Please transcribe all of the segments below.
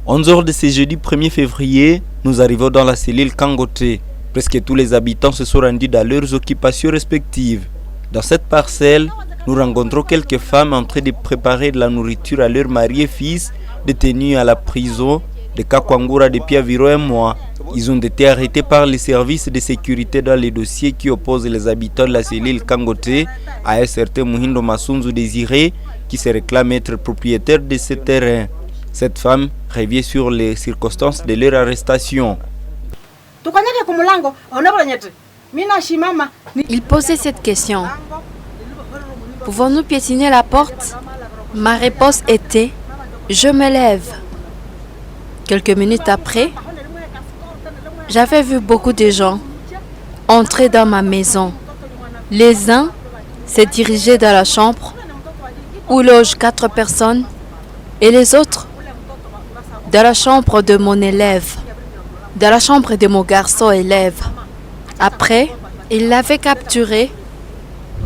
11h de ce jeudi 1er février, nous arrivons dans la cellule Kangote. Presque tous les habitants se sont rendus dans leurs occupations respectives. Dans cette parcelle, nous rencontrons quelques femmes en train de préparer de la nourriture à leurs maris et fils détenus à la prison de Kakwangura depuis environ un mois. Ils ont été arrêtés par les services de sécurité dans les dossiers qui opposent les habitants de la cellule Kangote à un certain Muhindo Masunzu Désiré qui se réclame être propriétaire de ce terrain. Cette femme revient sur les circonstances de leur arrestation. Il posait cette question. Pouvons-nous piétiner la porte? Ma réponse était « Je me lève ». Quelques minutes après, j'avais vu beaucoup de gens entrer dans ma maison. Les uns se dirigeaient dans la chambre où logent 4 personnes et les autres dans la chambre de mon élève, dans la chambre de mon garçon élève. Après, ils l'avaient capturé.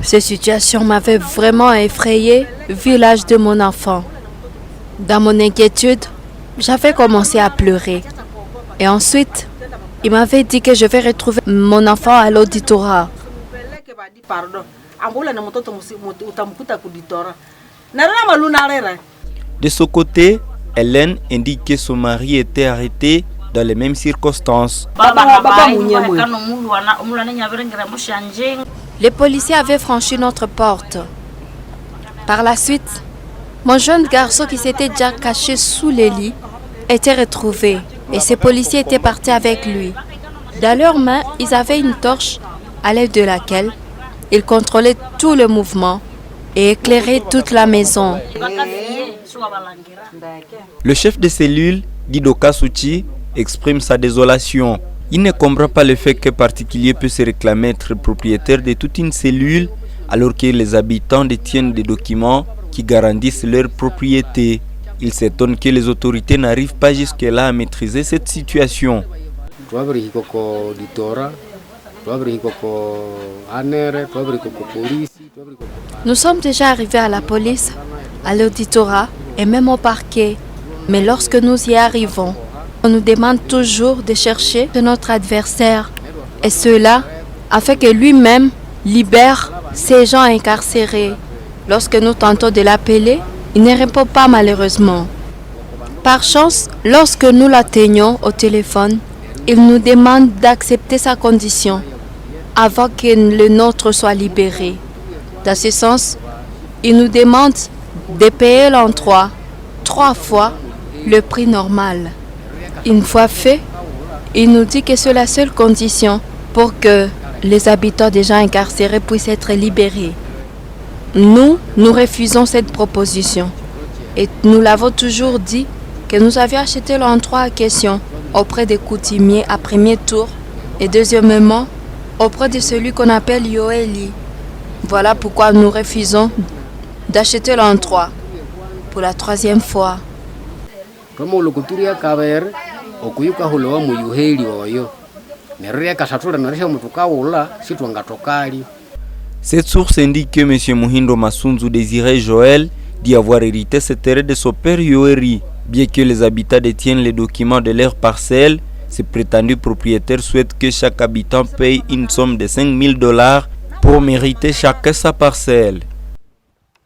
Cette situation m'avait vraiment effrayée vu l'âge de mon enfant. Dans mon inquiétude, j'avais commencé à pleurer. Et ensuite, il m'avait dit que je vais retrouver mon enfant à l'auditorat. De son côté, Hélène indique que son mari était arrêté dans les mêmes circonstances. Les policiers avaient franchi notre porte. Par la suite, mon jeune garçon qui s'était déjà caché sous les lits était retrouvé et ces policiers étaient partis avec lui. Dans leurs mains, ils avaient une torche à l'aide de laquelle ils contrôlaient tout le mouvement et éclairaient toute la maison. Le chef de cellule, Dido Kasuchi, exprime sa désolation. Il ne comprend pas le fait qu'un particulier peut se réclamer être propriétaire de toute une cellule alors que les habitants détiennent des documents qui garantissent leur propriété. Il s'étonne que les autorités n'arrivent pas jusque-là à maîtriser cette situation. Nous sommes déjà arrivés à la police, à l'auditorat et même au parquet. Mais lorsque nous y arrivons, on nous demande toujours de chercher notre adversaire. Et cela a fait que lui-même libère ces gens incarcérés. Lorsque nous tentons de l'appeler, il ne répond pas malheureusement. Par chance, lorsque nous l'atteignons au téléphone, il nous demande d'accepter sa condition avant que le nôtre soit libéré. Dans ce sens, il nous demande de payer l'entroi 3 fois le prix normal. Une fois fait, il nous dit que c'est la seule condition pour que les habitants déjà incarcérés puissent être libérés. Nous refusons cette proposition et nous l'avons toujours dit que nous avions acheté l'endroit en question auprès des coutumiers à premier tour et deuxièmement auprès de celui qu'on appelle Yoeli. Voilà pourquoi nous refusons d'acheter l'endroit pour la 3e fois. Cette source indique que M. Muhindo Masunzu Désiré Joël dit avoir hérité ce terrain de son père Yoeri. Bien que les habitants détiennent les documents de leur parcelle, ces prétendus propriétaires souhaitent que chaque habitant paye une somme de $5 000 pour mériter chacun sa parcelle.